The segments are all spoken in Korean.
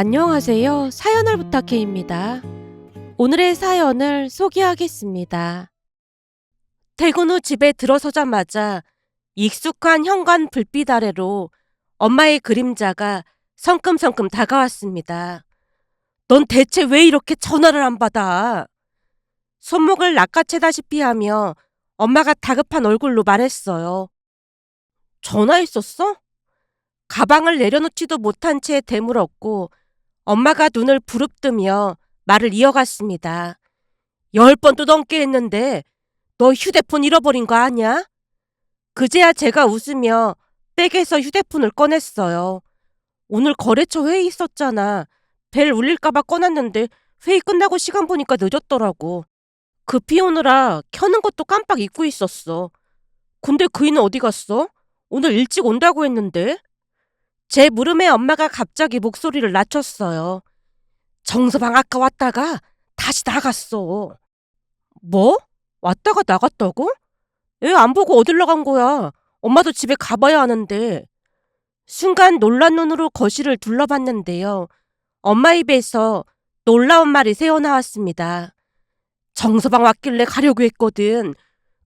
안녕하세요. 사연을 부탁해입니다. 오늘의 사연을 소개하겠습니다. 퇴근 후 집에 들어서자마자 익숙한 현관 불빛 아래로 엄마의 그림자가 성큼성큼 다가왔습니다. 넌 대체 왜 이렇게 전화를 안 받아? 손목을 낚아채다시피 하며 엄마가 다급한 얼굴로 말했어요. 전화했었어? 가방을 내려놓지도 못한 채 되물었고 엄마가 눈을 부릅뜨며 말을 이어갔습니다. 10번도 넘게 했는데 너 휴대폰 잃어버린 거 아냐? 그제야 제가 웃으며 백에서 휴대폰을 꺼냈어요. 오늘 거래처 회의 있었잖아. 벨 울릴까봐 꺼놨는데 회의 끝나고 시간 보니까 늦었더라고. 급히 오느라 켜는 것도 깜빡 잊고 있었어. 근데 그이는 어디 갔어? 오늘 일찍 온다고 했는데? 제 물음에 엄마가 갑자기 목소리를 낮췄어요. 정서방 아까 왔다가 다시 나갔어. 뭐? 왔다가 나갔다고? 애 안 보고 어딜 나간 거야? 엄마도 집에 가봐야 하는데. 순간 놀란 눈으로 거실을 둘러봤는데요. 엄마 입에서 놀라운 말이 새어나왔습니다. 정서방 왔길래 가려고 했거든.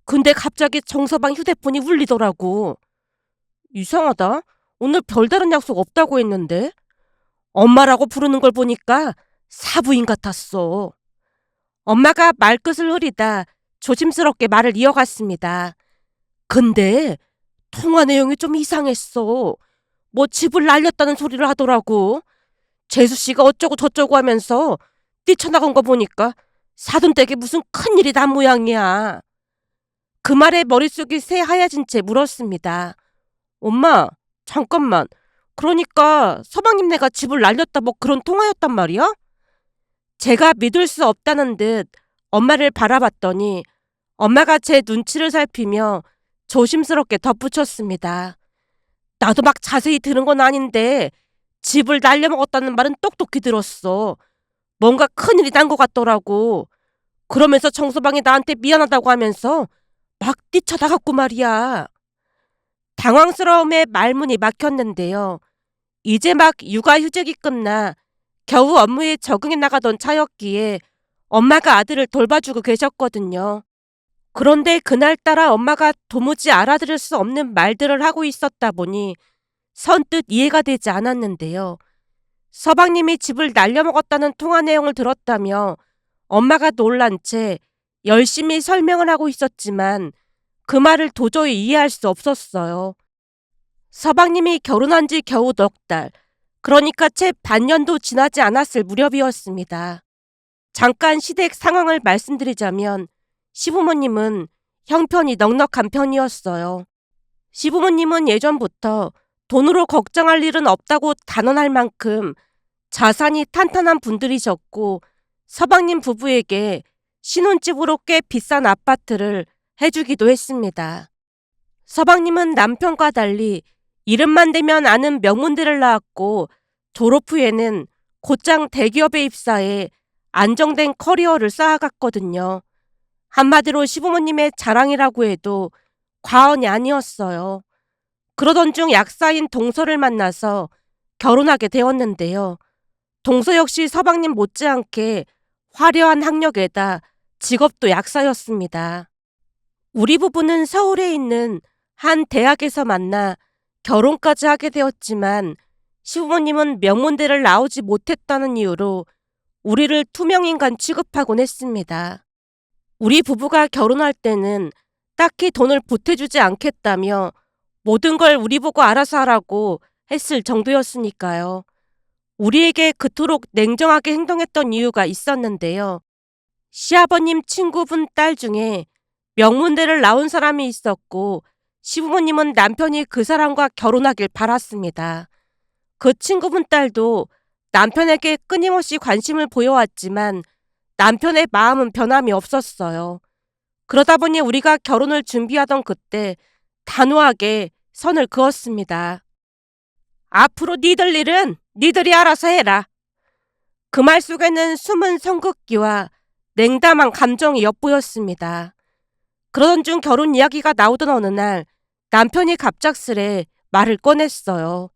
근데 갑자기 정서방 휴대폰이 울리더라고. 이상하다. 오늘 별다른 약속 없다고 했는데. 엄마라고 부르는 걸 보니까 사부인 같았어. 엄마가 말끝을 흐리다 조심스럽게 말을 이어갔습니다. 근데 통화 내용이 좀 이상했어. 뭐 집을 날렸다는 소리를 하더라고. 재수씨가 어쩌고 저쩌고 하면서 뛰쳐나간 거 보니까 사돈댁에 무슨 큰일이 난 모양이야. 그 말에 머릿속이 새하얘진 채 물었습니다. 엄마, 잠깐만. 그러니까 서방님네가 집을 날렸다 뭐 그런 통화였단 말이야? 제가 믿을 수 없다는 듯 엄마를 바라봤더니 엄마가 제 눈치를 살피며 조심스럽게 덧붙였습니다. 나도 막 자세히 들은 건 아닌데 집을 날려먹었다는 말은 똑똑히 들었어. 뭔가 큰일이 난 것 같더라고. 그러면서 정서방이 나한테 미안하다고 하면서 막 뛰쳐나갔고 말이야. 당황스러움에 말문이 막혔는데요. 이제 막 육아휴직이 끝나 겨우 업무에 적응해 나가던 차였기에 엄마가 아들을 돌봐주고 계셨거든요. 그런데 그날따라 엄마가 도무지 알아들을 수 없는 말들을 하고 있었다 보니 선뜻 이해가 되지 않았는데요. 서방님이 집을 날려먹었다는 통화 내용을 들었다며 엄마가 놀란 채 열심히 설명을 하고 있었지만 그 말을 도저히 이해할 수 없었어요. 서방님이 결혼한 지 겨우 넉 달, 그러니까 채 반년도 지나지 않았을 무렵이었습니다. 잠깐 시댁 상황을 말씀드리자면 시부모님은 형편이 넉넉한 편이었어요. 시부모님은 예전부터 돈으로 걱정할 일은 없다고 단언할 만큼 자산이 탄탄한 분들이셨고 서방님 부부에게 신혼집으로 꽤 비싼 아파트를 해주기도 했습니다. 서방님은 남편과 달리 이름만 대면 아는 명문대를 나왔고 졸업 후에는 곧장 대기업에 입사해 안정된 커리어를 쌓아갔거든요. 한마디로 시부모님의 자랑이라고 해도 과언이 아니었어요. 그러던 중 약사인 동서를 만나서 결혼하게 되었는데요. 동서 역시 서방님 못지않게 화려한 학력에다 직업도 약사였습니다. 우리 부부는 서울에 있는 한 대학에서 만나 결혼까지 하게 되었지만 시부모님은 명문대를 나오지 못했다는 이유로 우리를 투명인간 취급하곤 했습니다. 우리 부부가 결혼할 때는 딱히 돈을 보태주지 않겠다며 모든 걸 우리 보고 알아서 하라고 했을 정도였으니까요. 우리에게 그토록 냉정하게 행동했던 이유가 있었는데요. 시아버님 친구분 딸 중에 명문대를 나온 사람이 있었고 시부모님은 남편이 그 사람과 결혼하길 바랐습니다. 그 친구분 딸도 남편에게 끊임없이 관심을 보여왔지만 남편의 마음은 변함이 없었어요. 그러다 보니 우리가 결혼을 준비하던 그때 단호하게 선을 그었습니다. 앞으로 니들 일은 니들이 알아서 해라. 그 말 속에는 숨은 성급기와 냉담한 감정이 엿보였습니다. 그러던 중 결혼 이야기가 나오던 어느 날 남편이 갑작스레 말을 꺼냈어요.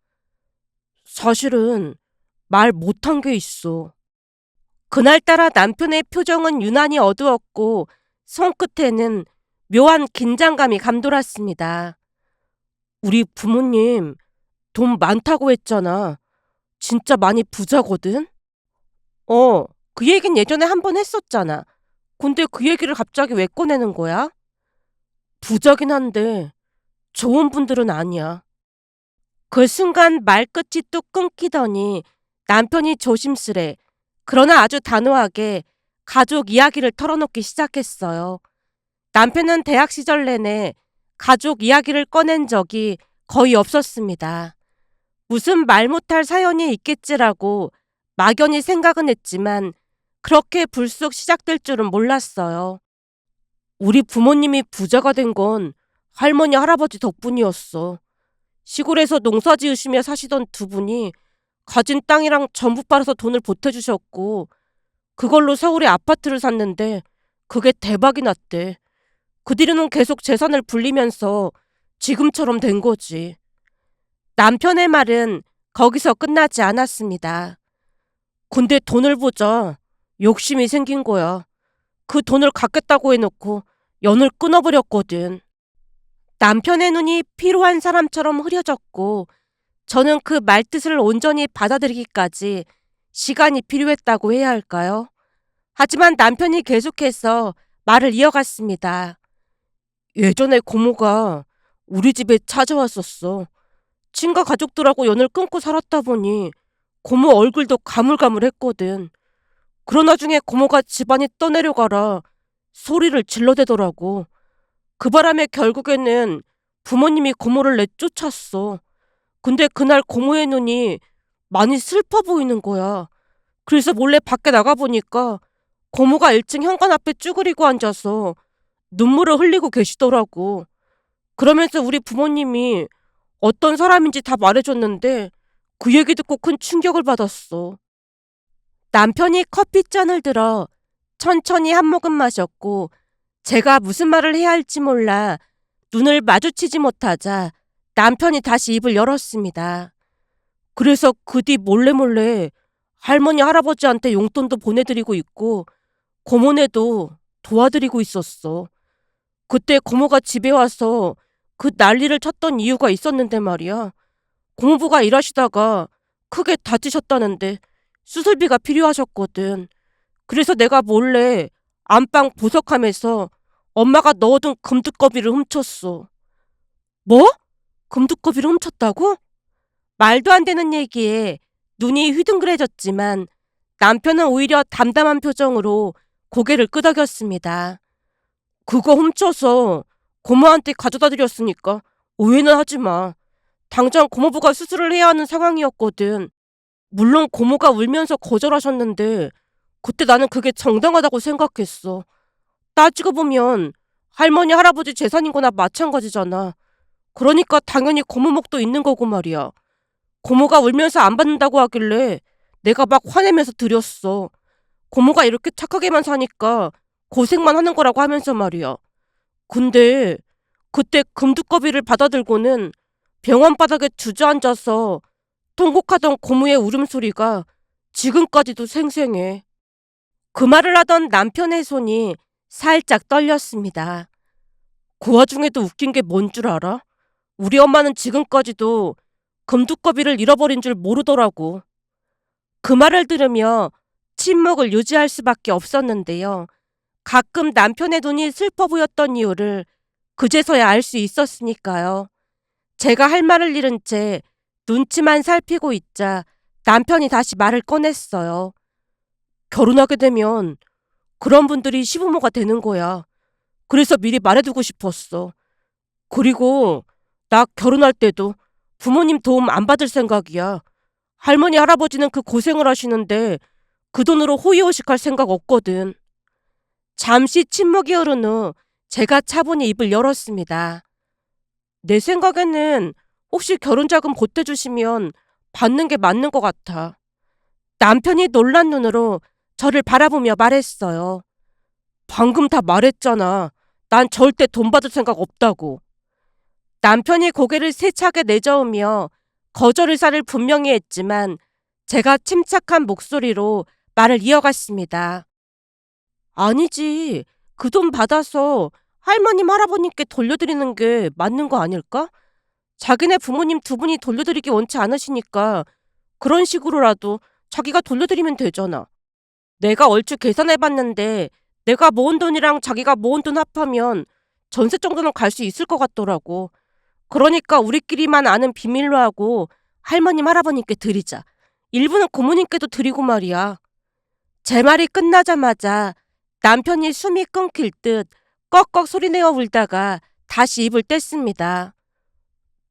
사실은 말 못한 게 있어. 그날따라 남편의 표정은 유난히 어두웠고 손끝에는 묘한 긴장감이 감돌았습니다. 우리 부모님 돈 많다고 했잖아. 진짜 많이 부자거든? 어, 그 얘긴 예전에 한 번 했었잖아. 근데 그 얘기를 갑자기 왜 꺼내는 거야? 부자긴 한데 좋은 분들은 아니야. 그 순간 말끝이 뚝 끊기더니 남편이 조심스레 그러나 아주 단호하게 가족 이야기를 털어놓기 시작했어요. 남편은 대학 시절 내내 가족 이야기를 꺼낸 적이 거의 없었습니다. 무슨 말 못할 사연이 있겠지라고 막연히 생각은 했지만 그렇게 불쑥 시작될 줄은 몰랐어요. 우리 부모님이 부자가 된 건 할머니 할아버지 덕분이었어. 시골에서 농사 지으시며 사시던 두 분이 가진 땅이랑 전부 팔아서 돈을 보태주셨고 그걸로 서울에 아파트를 샀는데 그게 대박이 났대. 그 뒤로는 계속 재산을 불리면서 지금처럼 된 거지. 남편의 말은 거기서 끝나지 않았습니다. 근데 돈을 보자 욕심이 생긴 거야. 그 돈을 갚겠다고 해놓고 연을 끊어버렸거든. 남편의 눈이 피로한 사람처럼 흐려졌고 저는 그 말뜻을 온전히 받아들이기까지 시간이 필요했다고 해야 할까요? 하지만 남편이 계속해서 말을 이어갔습니다. 예전에 고모가 우리 집에 찾아왔었어. 친가 가족들하고 연을 끊고 살았다 보니 고모 얼굴도 가물가물했거든. 그러나 중에 고모가 집안이 떠내려가라 소리를 질러대더라고. 그 바람에 결국에는 부모님이 고모를 내쫓았어. 근데 그날 고모의 눈이 많이 슬퍼 보이는 거야. 그래서 몰래 밖에 나가보니까 고모가 1층 현관 앞에 쭈그리고 앉아서 눈물을 흘리고 계시더라고. 그러면서 우리 부모님이 어떤 사람인지 다 말해줬는데 그 얘기 듣고 큰 충격을 받았어. 남편이 커피잔을 들어 천천히 한 모금 마셨고 제가 무슨 말을 해야 할지 몰라 눈을 마주치지 못하자 남편이 다시 입을 열었습니다. 그래서 그 뒤 몰래 할머니 할아버지한테 용돈도 보내드리고 있고 고모네도 도와드리고 있었어. 그때 고모가 집에 와서 그 난리를 쳤던 이유가 있었는데 말이야. 고모부가 일하시다가 크게 다치셨다는데 수술비가 필요하셨거든. 그래서 내가 몰래 안방 보석함에서 엄마가 넣어둔 금두꺼비를 훔쳤어. 뭐? 금두꺼비를 훔쳤다고? 말도 안 되는 얘기에 눈이 휘둥그레졌지만 남편은 오히려 담담한 표정으로 고개를 끄덕였습니다. 그거 훔쳐서 고모한테 가져다 드렸으니까 오해는 하지 마. 당장 고모부가 수술을 해야 하는 상황이었거든. 물론 고모가 울면서 거절하셨는데 그때 나는 그게 정당하다고 생각했어. 따지고 보면 할머니 할아버지 재산인 거나 마찬가지잖아. 그러니까 당연히 고모 몫도 있는 거고 말이야. 고모가 울면서 안 받는다고 하길래 내가 막 화내면서 드렸어. 고모가 이렇게 착하게만 사니까 고생만 하는 거라고 하면서 말이야. 근데 그때 금두꺼비를 받아들고는 병원 바닥에 주저앉아서 통곡하던 고모의 울음소리가 지금까지도 생생해. 그 말을 하던 남편의 손이 살짝 떨렸습니다. 그 와중에도 웃긴 게 뭔 줄 알아? 우리 엄마는 지금까지도 금두꺼비를 잃어버린 줄 모르더라고. 그 말을 들으며 침묵을 유지할 수밖에 없었는데요. 가끔 남편의 눈이 슬퍼 보였던 이유를 그제서야 알 수 있었으니까요. 제가 할 말을 잃은 채 눈치만 살피고 있자 남편이 다시 말을 꺼냈어요. 결혼하게 되면 그런 분들이 시부모가 되는 거야. 그래서 미리 말해두고 싶었어. 그리고 나 결혼할 때도 부모님 도움 안 받을 생각이야. 할머니 할아버지는 그 고생을 하시는데 그 돈으로 호의호식할 생각 없거든. 잠시 침묵이 흐른 후 제가 차분히 입을 열었습니다. 내 생각에는 혹시 결혼자금 보태주시면 받는 게 맞는 것 같아. 남편이 놀란 눈으로 저를 바라보며 말했어요. 방금 다 말했잖아. 난 절대 돈 받을 생각 없다고. 남편이 고개를 세차게 내저으며 거절 의사를 분명히 했지만 제가 침착한 목소리로 말을 이어갔습니다. 아니지. 그 돈 받아서 할머님, 할아버님께 돌려드리는 게 맞는 거 아닐까? 자기네 부모님 두 분이 돌려드리기 원치 않으시니까 그런 식으로라도 자기가 돌려드리면 되잖아. 내가 얼추 계산해봤는데 내가 모은 돈이랑 자기가 모은 돈 합하면 전세 정도는 갈 수 있을 것 같더라고. 그러니까 우리끼리만 아는 비밀로 하고 할머님, 할아버님께 드리자. 일부는 고모님께도 드리고 말이야. 제 말이 끝나자마자 남편이 숨이 끊길 듯 꺽꺽 소리내어 울다가 다시 입을 뗐습니다.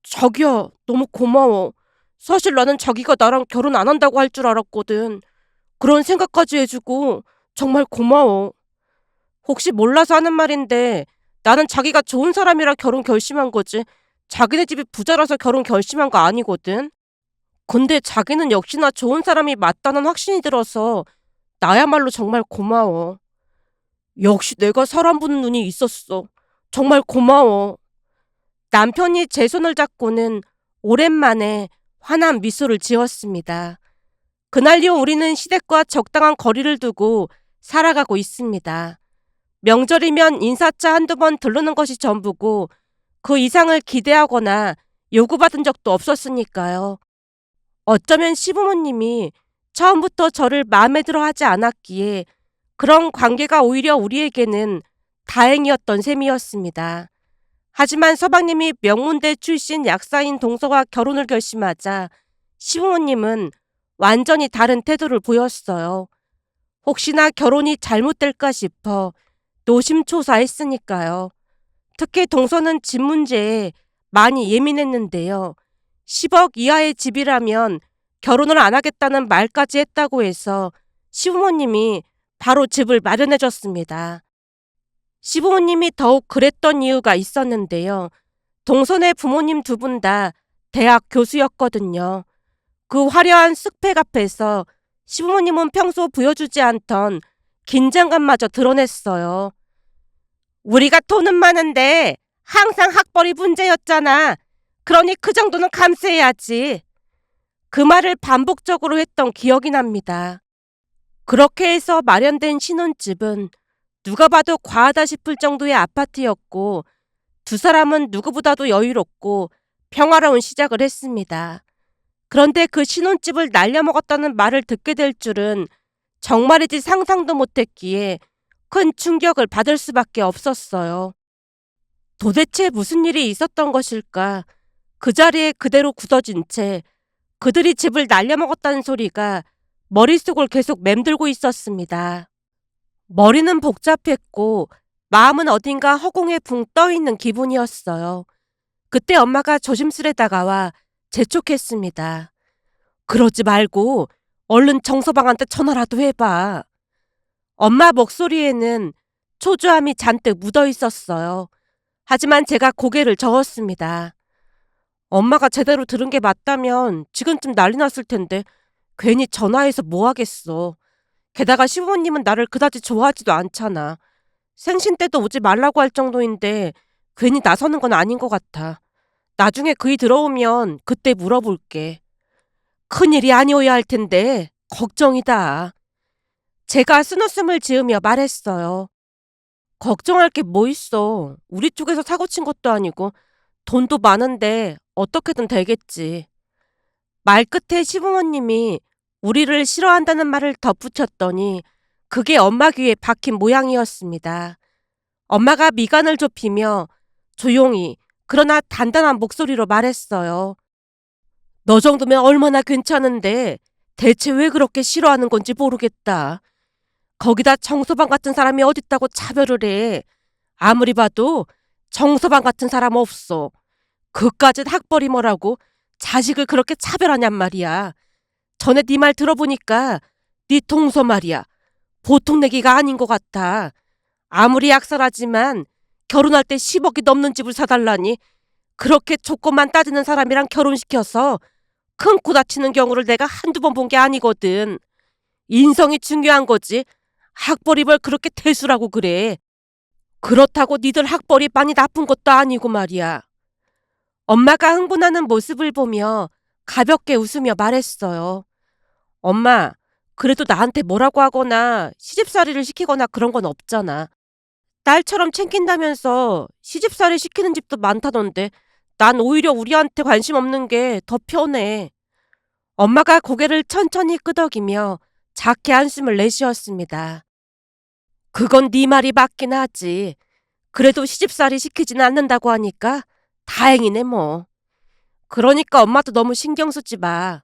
자기야, 너무 고마워. 사실 나는 자기가 나랑 결혼 안 한다고 할 줄 알았거든. 그런 생각까지 해주고 정말 고마워. 혹시 몰라서 하는 말인데 나는 자기가 좋은 사람이라 결혼 결심한 거지. 자기네 집이 부자라서 결혼 결심한 거 아니거든. 근데 자기는 역시나 좋은 사람이 맞다는 확신이 들어서 나야말로 정말 고마워. 역시 내가 사람 보는 눈이 있었어. 정말 고마워. 남편이 제 손을 잡고는 오랜만에 환한 미소를 지었습니다. 그날 이후 우리는 시댁과 적당한 거리를 두고 살아가고 있습니다. 명절이면 인사차 한두 번 들르는 것이 전부고 그 이상을 기대하거나 요구받은 적도 없었으니까요. 어쩌면 시부모님이 처음부터 저를 마음에 들어 하지 않았기에 그런 관계가 오히려 우리에게는 다행이었던 셈이었습니다. 하지만 서방님이 명문대 출신 약사인 동서와 결혼을 결심하자 시부모님은 완전히 다른 태도를 보였어요. 혹시나 결혼이 잘못될까 싶어 노심초사했으니까요. 특히 동서는 집 문제에 많이 예민했는데요. 10억 이하의 집이라면 결혼을 안 하겠다는 말까지 했다고 해서 시부모님이 바로 집을 마련해 줬습니다. 시부모님이 더욱 그랬던 이유가 있었는데요. 동선의 부모님 두 분 다 대학 교수였거든요. 그 화려한 스펙 앞에서 시부모님은 평소 보여주지 않던 긴장감마저 드러냈어요. 우리가 돈은 많은데 항상 학벌이 문제였잖아. 그러니 그 정도는 감수해야지. 그 말을 반복적으로 했던 기억이 납니다. 그렇게 해서 마련된 신혼집은 누가 봐도 과하다 싶을 정도의 아파트였고 두 사람은 누구보다도 여유롭고 평화로운 시작을 했습니다. 그런데 그 신혼집을 날려먹었다는 말을 듣게 될 줄은 정말이지 상상도 못했기에 큰 충격을 받을 수밖에 없었어요. 도대체 무슨 일이 있었던 것일까? 그 자리에 그대로 굳어진 채 그들이 집을 날려먹었다는 소리가 머릿속을 계속 맴돌고 있었습니다. 머리는 복잡했고 마음은 어딘가 허공에 붕 떠있는 기분이었어요. 그때 엄마가 조심스레 다가와 재촉했습니다. 그러지 말고 얼른 정서방한테 전화라도 해봐. 엄마 목소리에는 초조함이 잔뜩 묻어 있었어요. 하지만 제가 고개를 저었습니다. 엄마가 제대로 들은 게 맞다면 지금쯤 난리 났을 텐데 괜히 전화해서 뭐 하겠어. 게다가 시부모님은 나를 그다지 좋아하지도 않잖아. 생신 때도 오지 말라고 할 정도인데 괜히 나서는 건 아닌 것 같아. 나중에 그이 들어오면 그때 물어볼게. 큰일이 아니어야 할 텐데 걱정이다. 제가 쓴웃음을 지으며 말했어요. 걱정할 게 뭐 있어. 우리 쪽에서 사고 친 것도 아니고 돈도 많은데 어떻게든 되겠지. 말끝에 시부모님이 우리를 싫어한다는 말을 덧붙였더니 그게 엄마 귀에 박힌 모양이었습니다. 엄마가 미간을 좁히며 조용히 그러나 단단한 목소리로 말했어요. 너 정도면 얼마나 괜찮은데 대체 왜 그렇게 싫어하는 건지 모르겠다. 거기다 정서방 같은 사람이 어딨다고 차별을 해. 아무리 봐도 정서방 같은 사람 없어. 그까짓 학벌이 뭐라고 자식을 그렇게 차별하냔 말이야. 전에 네 말 들어보니까 네 동서 말이야. 보통 내기가 아닌 것 같아. 아무리 약설하지만 결혼할 때 10억이 넘는 집을 사달라니 그렇게 조건만 따지는 사람이랑 결혼시켜서 큰 코 다치는 경우를 내가 한두 번 본 게 아니거든. 인성이 중요한 거지. 학벌이 뭘 그렇게 대수라고 그래. 그렇다고 니들 학벌이 많이 나쁜 것도 아니고 말이야. 엄마가 흥분하는 모습을 보며 가볍게 웃으며 말했어요. 엄마, 그래도 나한테 뭐라고 하거나 시집살이를 시키거나 그런 건 없잖아. 딸처럼 챙긴다면서 시집살이 시키는 집도 많다던데 난 오히려 우리한테 관심 없는 게 더 편해. 엄마가 고개를 천천히 끄덕이며 작게 한숨을 내쉬었습니다. 그건 네 말이 맞긴 하지. 그래도 시집살이 시키지는 않는다고 하니까 다행이네 뭐. 그러니까 엄마도 너무 신경 쓰지 마.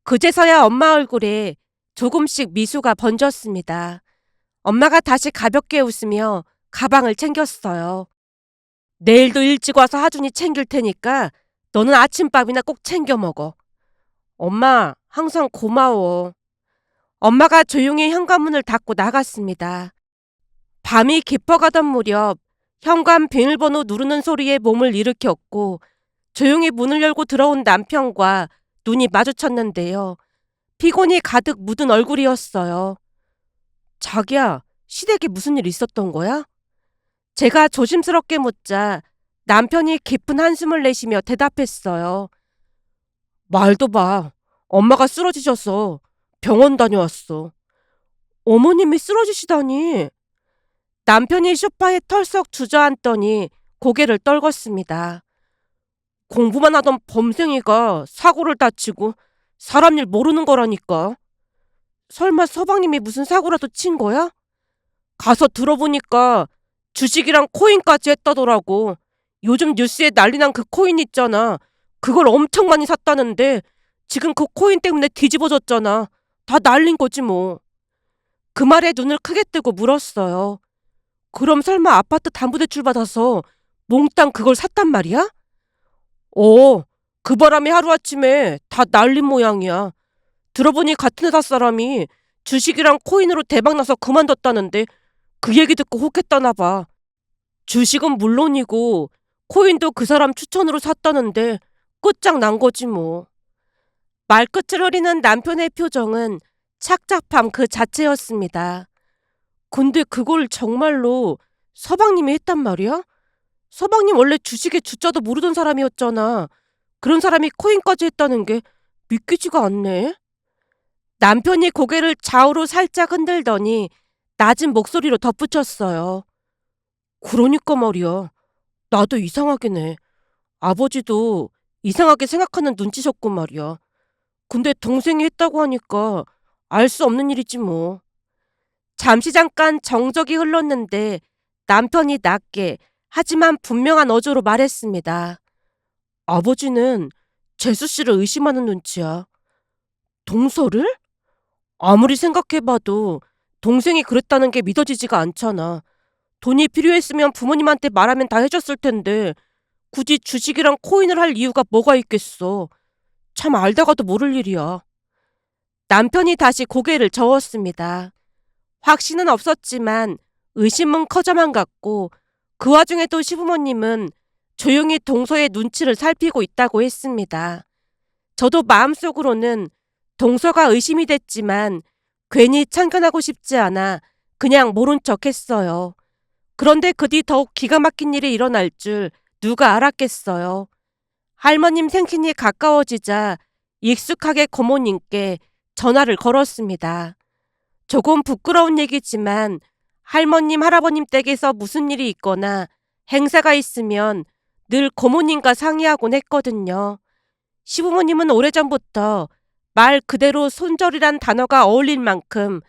그제서야 엄마 얼굴에 조금씩 미소가 번졌습니다. 엄마가 다시 가볍게 웃으며 가방을 챙겼어요. 내일도 일찍 와서 하준이 챙길 테니까 너는 아침밥이나 꼭 챙겨 먹어. 엄마, 항상 고마워. 엄마가 조용히 현관문을 닫고 나갔습니다. 밤이 깊어가던 무렵 현관 비밀번호 누르는 소리에 몸을 일으켰고 조용히 문을 열고 들어온 남편과 눈이 마주쳤는데요. 피곤이 가득 묻은 얼굴이었어요. 자기야, 시댁에 무슨 일 있었던 거야? 제가 조심스럽게 묻자 남편이 깊은 한숨을 내쉬며 대답했어요. 말도 마. 엄마가 쓰러지셔서 병원 다녀왔어. 어머님이 쓰러지시다니. 남편이 소파에 털썩 주저앉더니 고개를 떨궜습니다. 공부만 하던 범생이가 사고를 다치고 사람 일 모르는 거라니까. 설마 서방님이 무슨 사고라도 친 거야? 가서 들어보니까 주식이랑 코인까지 했다더라고. 요즘 뉴스에 난리 난 그 코인 있잖아. 그걸 엄청 많이 샀다는데 지금 그 코인 때문에 뒤집어졌잖아. 다 날린 거지 뭐. 그 말에 눈을 크게 뜨고 물었어요. 그럼 설마 아파트 담보대출 받아서 몽땅 그걸 샀단 말이야? 그 바람에 하루아침에 다 날린 모양이야. 들어보니 같은 회사 사람이 주식이랑 코인으로 대박나서 그만뒀다는데 그 얘기 듣고 혹했다나 봐. 주식은 물론이고 코인도 그 사람 추천으로 샀다는데 끝장난 거지 뭐. 말끝을 흐리는 남편의 표정은 착잡함 그 자체였습니다. 근데 그걸 정말로 서방님이 했단 말이야? 서방님 원래 주식의 주자도 모르던 사람이었잖아. 그런 사람이 코인까지 했다는 게 믿기지가 않네. 남편이 고개를 좌우로 살짝 흔들더니 낮은 목소리로 덧붙였어요. 그러니까 말이야. 나도 이상하긴 해. 아버지도 이상하게 생각하는 눈치셨고 말이야. 근데 동생이 했다고 하니까 알 수 없는 일이지 뭐. 잠시 잠깐 정적이 흘렀는데 남편이 낮게 하지만 분명한 어조로 말했습니다. 아버지는 재수 씨를 의심하는 눈치야. 동서를? 아무리 생각해봐도 동생이 그랬다는 게 믿어지지가 않잖아. 돈이 필요했으면 부모님한테 말하면 다 해줬을 텐데 굳이 주식이랑 코인을 할 이유가 뭐가 있겠어. 참 알다가도 모를 일이야. 남편이 다시 고개를 저었습니다. 확신은 없었지만 의심은 커져만 갔고 그 와중에도 시부모님은 조용히 동서의 눈치를 살피고 있다고 했습니다. 저도 마음속으로는 동서가 의심이 됐지만 괜히 참견하고 싶지 않아 그냥 모른 척 했어요. 그런데 그 뒤 더욱 기가 막힌 일이 일어날 줄 누가 알았겠어요. 할머님 생신이 가까워지자 익숙하게 고모님께 전화를 걸었습니다. 조금 부끄러운 얘기지만 할머님, 할아버님 댁에서 무슨 일이 있거나 행사가 있으면 늘 고모님과 상의하곤 했거든요. 시부모님은 오래전부터 말 그대로 손절이란 단어가 어울릴 만큼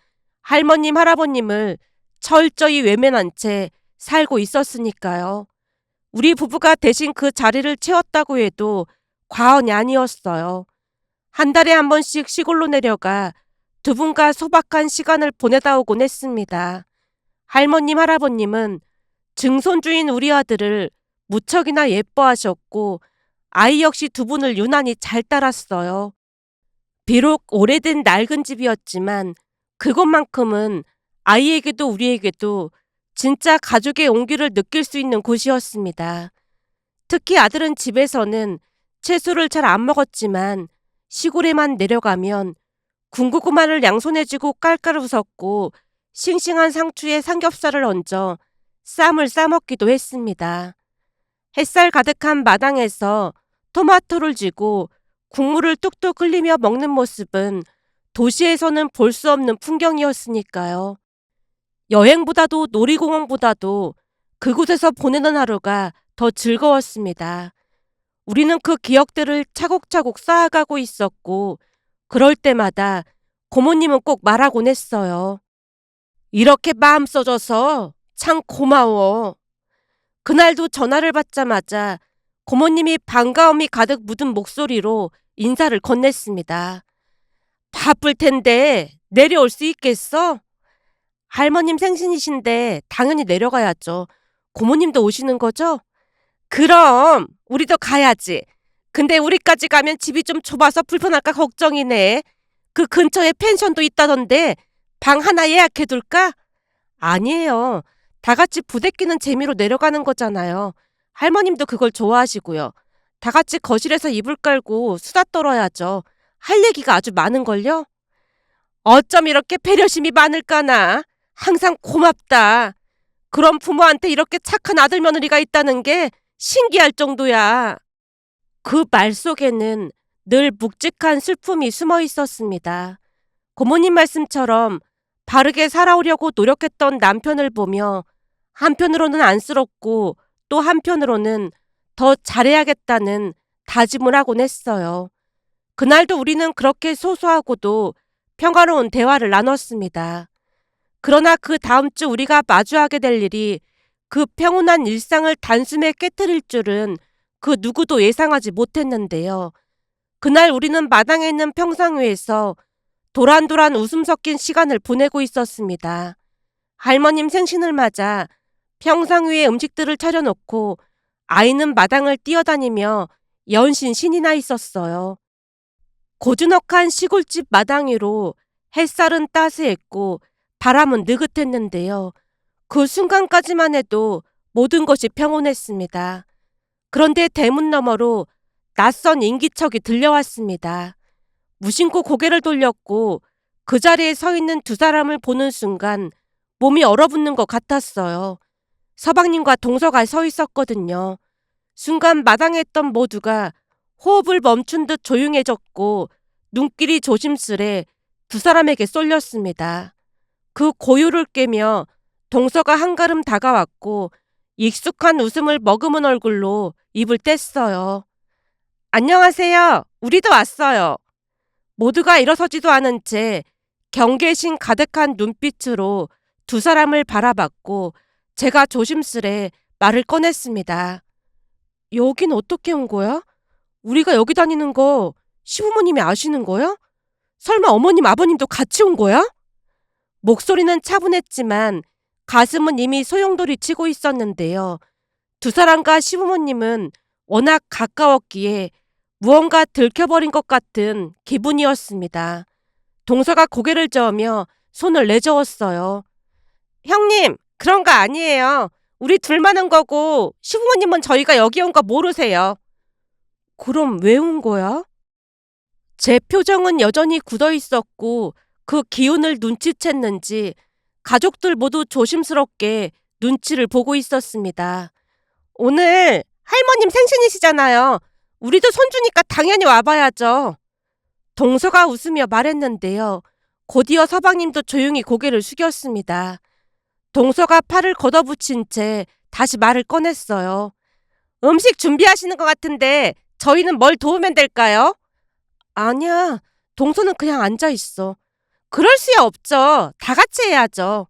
할머님, 할아버님을 철저히 외면한 채 살고 있었으니까요. 우리 부부가 대신 그 자리를 채웠다고 해도 과언이 아니었어요. 한 달에 한 번씩 시골로 내려가 두 분과 소박한 시간을 보내다 오곤 했습니다. 할머님, 할아버님은 증손주인 우리 아들을 무척이나 예뻐하셨고 아이 역시 두 분을 유난히 잘 따랐어요. 비록 오래된 낡은 집이었지만 그것만큼은 아이에게도 우리에게도 진짜 가족의 온기를 느낄 수 있는 곳이었습니다. 특히 아들은 집에서는 채소를 잘 안 먹었지만 시골에만 내려가면 군고구마를 양손에 쥐고 깔깔 웃었고 싱싱한 상추에 삼겹살을 얹어 쌈을 싸먹기도 했습니다. 햇살 가득한 마당에서 토마토를 쥐고 국물을 뚝뚝 흘리며 먹는 모습은 도시에서는 볼 수 없는 풍경이었으니까요. 여행보다도 놀이공원보다도 그곳에서 보내는 하루가 더 즐거웠습니다. 우리는 그 기억들을 차곡차곡 쌓아가고 있었고, 그럴 때마다 고모님은 꼭 말하곤 했어요. 이렇게 마음 써줘서 참 고마워. 그날도 전화를 받자마자 고모님이 반가움이 가득 묻은 목소리로 인사를 건넸습니다. 바쁠 텐데 내려올 수 있겠어? 할머님 생신이신데 당연히 내려가야죠. 고모님도 오시는 거죠? 그럼 우리도 가야지. 근데 우리까지 가면 집이 좀 좁아서 불편할까 걱정이네. 그 근처에 펜션도 있다던데 방 하나 예약해둘까? 아니에요. 다 같이 부대끼는 재미로 내려가는 거잖아요. 할머님도 그걸 좋아하시고요. 다 같이 거실에서 이불 깔고 수다 떨어야죠. 할 얘기가 아주 많은걸요? 어쩜 이렇게 배려심이 많을까나. 항상 고맙다. 그런 부모한테 이렇게 착한 아들 며느리가 있다는 게 신기할 정도야. 그 말 속에는 늘 묵직한 슬픔이 숨어 있었습니다. 고모님 말씀처럼 바르게 살아오려고 노력했던 남편을 보며 한편으로는 안쓰럽고 또 한편으로는 더 잘해야겠다는 다짐을 하곤 했어요. 그날도 우리는 그렇게 소소하고도 평화로운 대화를 나눴습니다. 그러나 그 다음 주 우리가 마주하게 될 일이 그 평온한 일상을 단숨에 깨트릴 줄은 그 누구도 예상하지 못했는데요. 그날 우리는 마당에 있는 평상 위에서 도란도란 웃음 섞인 시간을 보내고 있었습니다. 할머님 생신을 맞아 평상 위에 음식들을 차려놓고 아이는 마당을 뛰어다니며 연신 신이 나 있었어요. 고즈넉한 시골집 마당 위로 햇살은 따스했고 바람은 느긋했는데요. 그 순간까지만 해도 모든 것이 평온했습니다. 그런데 대문 너머로 낯선 인기척이 들려왔습니다. 무심코 고개를 돌렸고 그 자리에 서 있는 두 사람을 보는 순간 몸이 얼어붙는 것 같았어요. 서방님과 동서가 서 있었거든요. 순간 마당에 있던 모두가 호흡을 멈춘 듯 조용해졌고 눈길이 조심스레 두 사람에게 쏠렸습니다. 그 고요를 깨며 동서가 한 걸음 다가왔고 익숙한 웃음을 머금은 얼굴로 입을 뗐어요. 안녕하세요. 우리도 왔어요. 모두가 일어서지도 않은 채 경계심 가득한 눈빛으로 두 사람을 바라봤고 제가 조심스레 말을 꺼냈습니다. 여긴 어떻게 온 거야? 우리가 여기 다니는 거 시부모님이 아시는 거야? 설마 어머님 아버님도 같이 온 거야? 목소리는 차분했지만 가슴은 이미 소용돌이 치고 있었는데요. 두 사람과 시부모님은 워낙 가까웠기에 무언가 들켜버린 것 같은 기분이었습니다. 동서가 고개를 저으며 손을 내저었어요. 형님, 그런 거 아니에요. 우리 둘만 온 거고 시부모님은 저희가 여기 온 거 모르세요. 그럼 왜 온 거야? 제 표정은 여전히 굳어 있었고 그 기운을 눈치챘는지 가족들 모두 조심스럽게 눈치를 보고 있었습니다. 오늘 할머님 생신이시잖아요. 우리도 손주니까 당연히 와봐야죠. 동서가 웃으며 말했는데요. 곧이어 서방님도 조용히 고개를 숙였습니다. 동서가 팔을 걷어붙인 채 다시 말을 꺼냈어요. 음식 준비하시는 것 같은데 저희는 뭘 도우면 될까요? 아니야. 동서는 그냥 앉아있어. 그럴 수야 없죠. 다 같이 해야죠.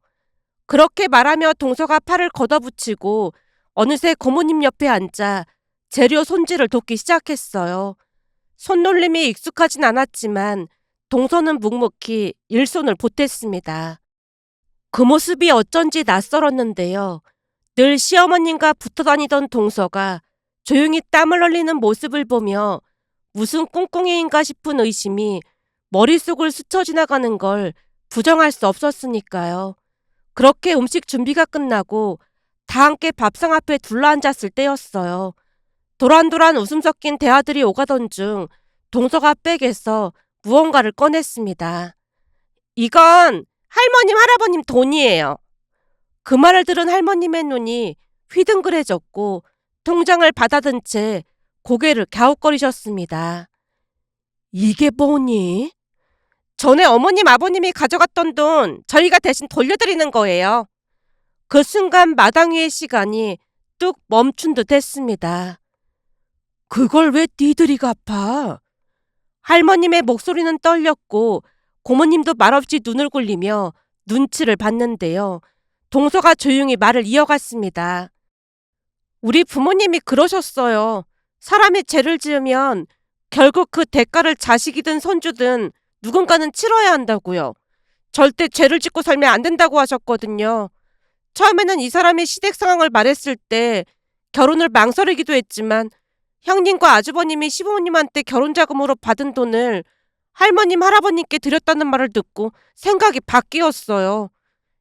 그렇게 말하며 동서가 팔을 걷어붙이고 어느새 고모님 옆에 앉아 재료 손질을 돕기 시작했어요. 손놀림이 익숙하진 않았지만 동서는 묵묵히 일손을 보탰습니다. 그 모습이 어쩐지 낯설었는데요. 늘 시어머님과 붙어 다니던 동서가 조용히 땀을 흘리는 모습을 보며 무슨 꿍꿍이인가 싶은 의심이 머릿속을 스쳐 지나가는 걸 부정할 수 없었으니까요. 그렇게 음식 준비가 끝나고 다 함께 밥상 앞에 둘러앉았을 때였어요. 도란도란 웃음 섞인 대화들이 오가던 중 동서가 백에서 무언가를 꺼냈습니다. 이건 할머님, 할아버님 돈이에요. 그 말을 들은 할머님의 눈이 휘둥그레졌고 통장을 받아든 채 고개를 갸웃거리셨습니다. 이게 뭐니? 전에 어머님 아버님이 가져갔던 돈 저희가 대신 돌려드리는 거예요. 그 순간 마당 위의 시간이 뚝 멈춘 듯 했습니다. 그걸 왜 니들이 갚아? 할머님의 목소리는 떨렸고 고모님도 말없이 눈을 굴리며 눈치를 봤는데요. 동서가 조용히 말을 이어갔습니다. 우리 부모님이 그러셨어요. 사람이 죄를 지으면 결국 그 대가를 자식이든 손주든 누군가는 치러야 한다고요. 절대 죄를 짓고 살면 안 된다고 하셨거든요. 처음에는 이 사람이 시댁 상황을 말했을 때 결혼을 망설이기도 했지만 형님과 아주버님이 시부모님한테 결혼자금으로 받은 돈을 할머님, 할아버님께 드렸다는 말을 듣고 생각이 바뀌었어요.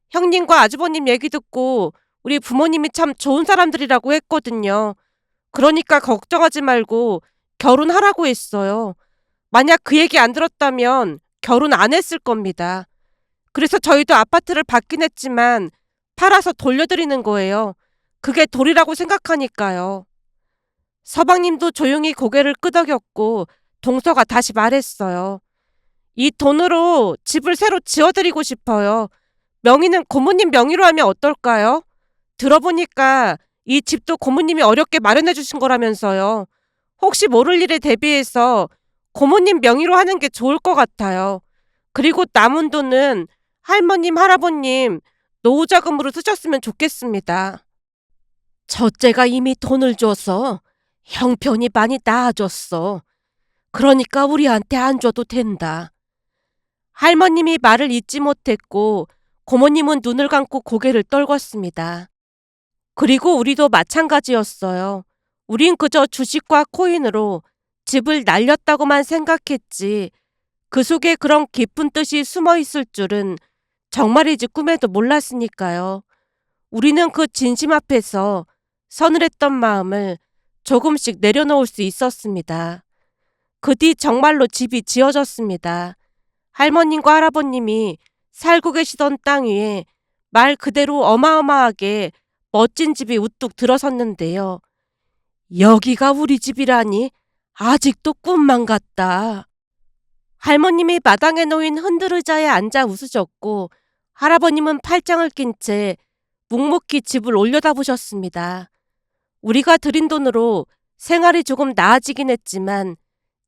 형님과 아주버님 얘기 듣고 우리 부모님이 참 좋은 사람들이라고 했거든요. 그러니까 걱정하지 말고 결혼하라고 했어요. 만약 그 얘기 안 들었다면 결혼 안 했을 겁니다. 그래서 저희도 아파트를 받긴 했지만 팔아서 돌려드리는 거예요. 그게 도리라고 생각하니까요. 서방님도 조용히 고개를 끄덕였고 동서가 다시 말했어요. 이 돈으로 집을 새로 지어드리고 싶어요. 명의는 고모님 명의로 하면 어떨까요? 들어보니까 이 집도 고모님이 어렵게 마련해 주신 거라면서요. 혹시 모를 일에 대비해서 고모님 명의로 하는 게 좋을 것 같아요. 그리고 남은 돈은 할머님, 할아버님 노후자금으로 쓰셨으면 좋겠습니다. 첫째가 이미 돈을 줘서 형편이 많이 나아졌어. 그러니까 우리한테 안 줘도 된다. 할머님이 말을 잇지 못했고 고모님은 눈을 감고 고개를 떨궜습니다. 그리고 우리도 마찬가지였어요. 우린 그저 주식과 코인으로 집을 날렸다고만 생각했지 그 속에 그런 깊은 뜻이 숨어 있을 줄은 정말이지 꿈에도 몰랐으니까요. 우리는 그 진심 앞에서 서늘했던 마음을 조금씩 내려놓을 수 있었습니다. 그 뒤 정말로 집이 지어졌습니다. 할머님과 할아버님이 살고 계시던 땅 위에 말 그대로 어마어마하게 멋진 집이 우뚝 들어섰는데요. 여기가 우리 집이라니 아직도 꿈만 같다. 할머님이 마당에 놓인 흔들의자에 앉아 웃으셨고 할아버님은 팔짱을 낀 채 묵묵히 집을 올려다보셨습니다. 우리가 들인 돈으로 생활이 조금 나아지긴 했지만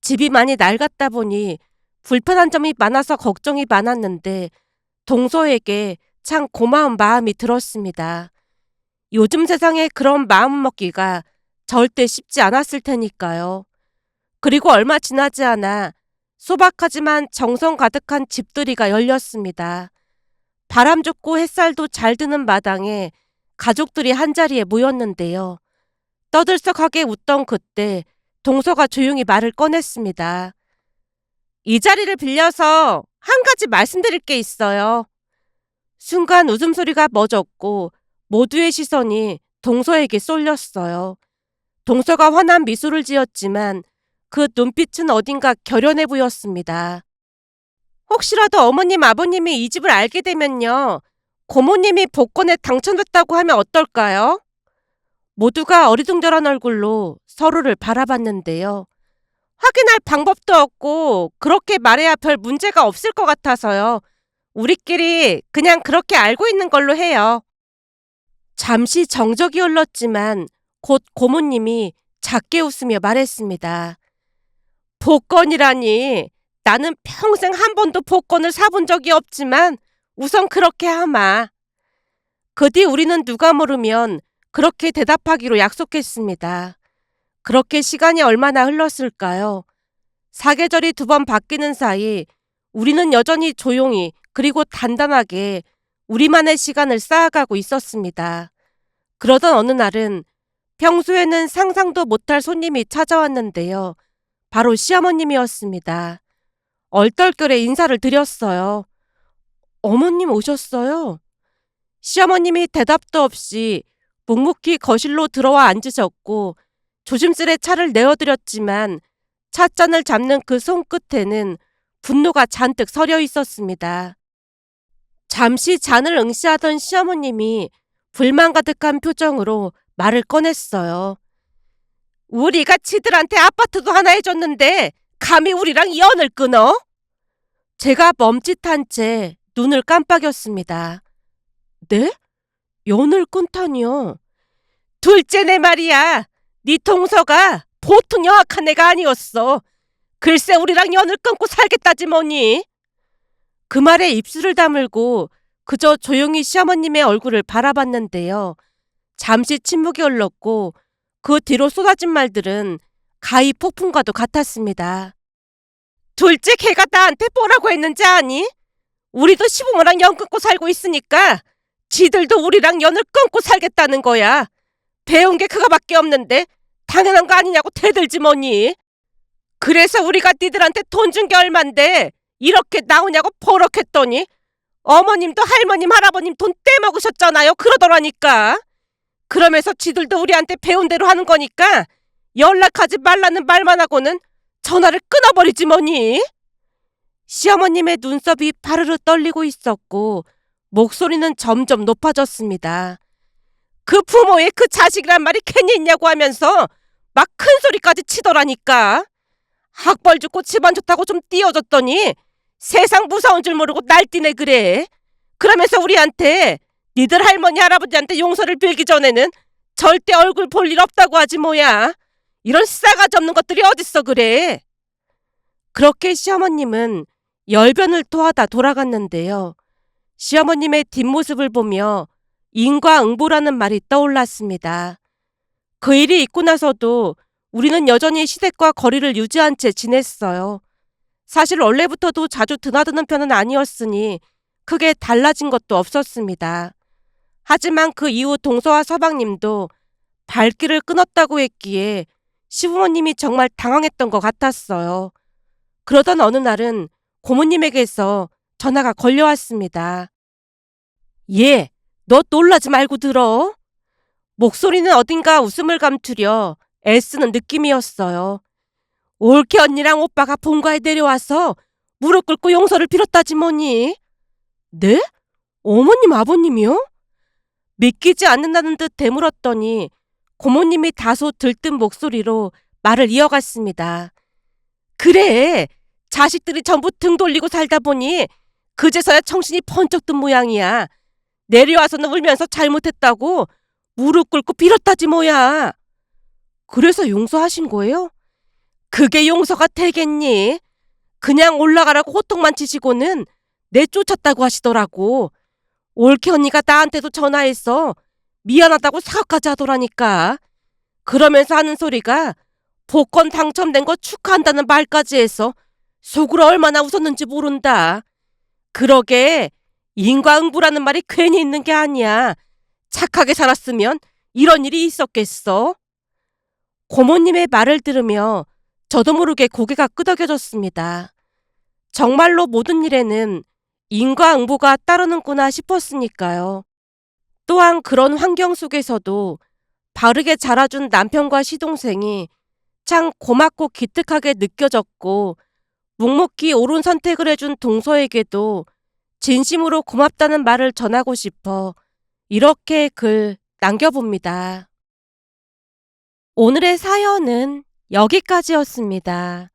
집이 많이 낡았다 보니 불편한 점이 많아서 걱정이 많았는데 동서에게 참 고마운 마음이 들었습니다. 요즘 세상에 그런 마음 먹기가 절대 쉽지 않았을 테니까요. 그리고 얼마 지나지 않아 소박하지만 정성 가득한 집들이가 열렸습니다. 바람 좋고 햇살도 잘 드는 마당에 가족들이 한자리에 모였는데요. 떠들썩하게 웃던 그때 동서가 조용히 말을 꺼냈습니다. 이 자리를 빌려서 한 가지 말씀드릴 게 있어요. 순간 웃음소리가 멎었고 모두의 시선이 동서에게 쏠렸어요. 동서가 환한 미소를 지었지만 그 눈빛은 어딘가 결연해 보였습니다. 혹시라도 어머님 아버님이 이 집을 알게 되면요. 고모님이 복권에 당첨됐다고 하면 어떨까요? 모두가 어리둥절한 얼굴로 서로를 바라봤는데요. 확인할 방법도 없고 그렇게 말해야 별 문제가 없을 것 같아서요. 우리끼리 그냥 그렇게 알고 있는 걸로 해요. 잠시 정적이 흘렀지만 곧 고모님이 작게 웃으며 말했습니다. 복권이라니 나는 평생 한 번도 복권을 사본 적이 없지만 우선 그렇게 하마. 그 뒤 우리는 누가 모르면 그렇게 대답하기로 약속했습니다. 그렇게 시간이 얼마나 흘렀을까요? 사계절이 2번 바뀌는 사이 우리는 여전히 조용히 그리고 단단하게 우리만의 시간을 쌓아가고 있었습니다. 그러던 어느 날은 평소에는 상상도 못할 손님이 찾아왔는데요. 바로 시어머님이었습니다. 얼떨결에 인사를 드렸어요. 어머님 오셨어요? 시어머님이 대답도 없이 묵묵히 거실로 들어와 앉으셨고 조심스레 차를 내어드렸지만 찻잔을 잡는 그 손끝에는 분노가 잔뜩 서려 있었습니다. 잠시 잔을 응시하던 시어머님이 불만 가득한 표정으로 말을 꺼냈어요. 우리가 지들한테 아파트도 하나 해줬는데 감히 우리랑 연을 끊어? 제가 멈칫한 채 눈을 깜빡였습니다. 네? 연을 끊다니요. 둘째네 말이야. 네 동서가 보통 영악한 애가 아니었어. 글쎄 우리랑 연을 끊고 살겠다지 뭐니. 그 말에 입술을 다물고 그저 조용히 시어머님의 얼굴을 바라봤는데요. 잠시 침묵이 흘렀고 그 뒤로 쏟아진 말들은 가히 폭풍과도 같았습니다. 둘째 걔가 나한테 뭐라고 했는지 아니? 우리도 시부모랑 연 끊고 살고 있으니까 지들도 우리랑 연을 끊고 살겠다는 거야. 배운 게 그거밖에 없는데 당연한 거 아니냐고 대들지 뭐니. 그래서 우리가 니들한테 돈 준 게 얼만데 이렇게 나오냐고 버럭했더니 어머님도 할머님 할아버님 돈 떼먹으셨잖아요 그러더라니까. 그러면서 지들도 우리한테 배운 대로 하는 거니까 연락하지 말라는 말만 하고는 전화를 끊어버리지 뭐니. 시어머님의 눈썹이 파르르 떨리고 있었고 목소리는 점점 높아졌습니다. 그 부모의 그 자식이란 말이 괜히 있냐고 하면서 막 큰 소리까지 치더라니까. 학벌 좋고 집안 좋다고 좀 띄워줬더니 세상 무서운 줄 모르고 날뛰네 그래. 그러면서 우리한테 니들 할머니 할아버지한테 용서를 빌기 전에는 절대 얼굴 볼 일 없다고 하지 뭐야. 이런 싸가지 없는 것들이 어딨어 그래. 그렇게 시어머님은 열변을 토하다 돌아갔는데요. 시어머님의 뒷모습을 보며 인과응보라는 말이 떠올랐습니다. 그 일이 있고 나서도 우리는 여전히 시댁과 거리를 유지한 채 지냈어요. 사실 원래부터도 자주 드나드는 편은 아니었으니 크게 달라진 것도 없었습니다. 하지만 그 이후 동서와 서방님도 발길을 끊었다고 했기에 시부모님이 정말 당황했던 것 같았어요. 그러던 어느 날은 고모님에게서 전화가 걸려왔습니다. 예, 너 놀라지 말고 들어. 목소리는 어딘가 웃음을 감추려 애쓰는 느낌이었어요. 올케 언니랑 오빠가 본가에 내려와서 무릎 꿇고 용서를 빌었다지 뭐니. 네? 어머님 아버님이요? 믿기지 않는다는 듯 되물었더니 고모님이 다소 들뜬 목소리로 말을 이어갔습니다. 그래, 자식들이 전부 등 돌리고 살다 보니 그제서야 정신이 번쩍 든 모양이야. 내려와서는 울면서 잘못했다고 무릎 꿇고 빌었다지 뭐야. 그래서 용서하신 거예요? 그게 용서가 되겠니? 그냥 올라가라고 호통만 치시고는 내쫓았다고 하시더라고. 올케 언니가 나한테도 전화해서 미안하다고 사과까지 하더라니까. 그러면서 하는 소리가 복권 당첨된 거 축하한다는 말까지 해서 속으로 얼마나 웃었는지 모른다. 그러게 인과응보라는 말이 괜히 있는 게 아니야. 착하게 살았으면 이런 일이 있었겠어? 고모님의 말을 들으며 저도 모르게 고개가 끄덕여졌습니다. 정말로 모든 일에는 인과응보가 따르는구나 싶었으니까요. 또한 그런 환경 속에서도 바르게 자라준 남편과 시동생이 참 고맙고 기특하게 느껴졌고 묵묵히 옳은 선택을 해준 동서에게도 진심으로 고맙다는 말을 전하고 싶어 이렇게 글 남겨봅니다. 오늘의 사연은 여기까지였습니다.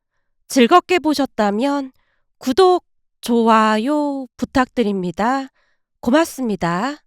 즐겁게 보셨다면 구독, 좋아요 부탁드립니다. 고맙습니다.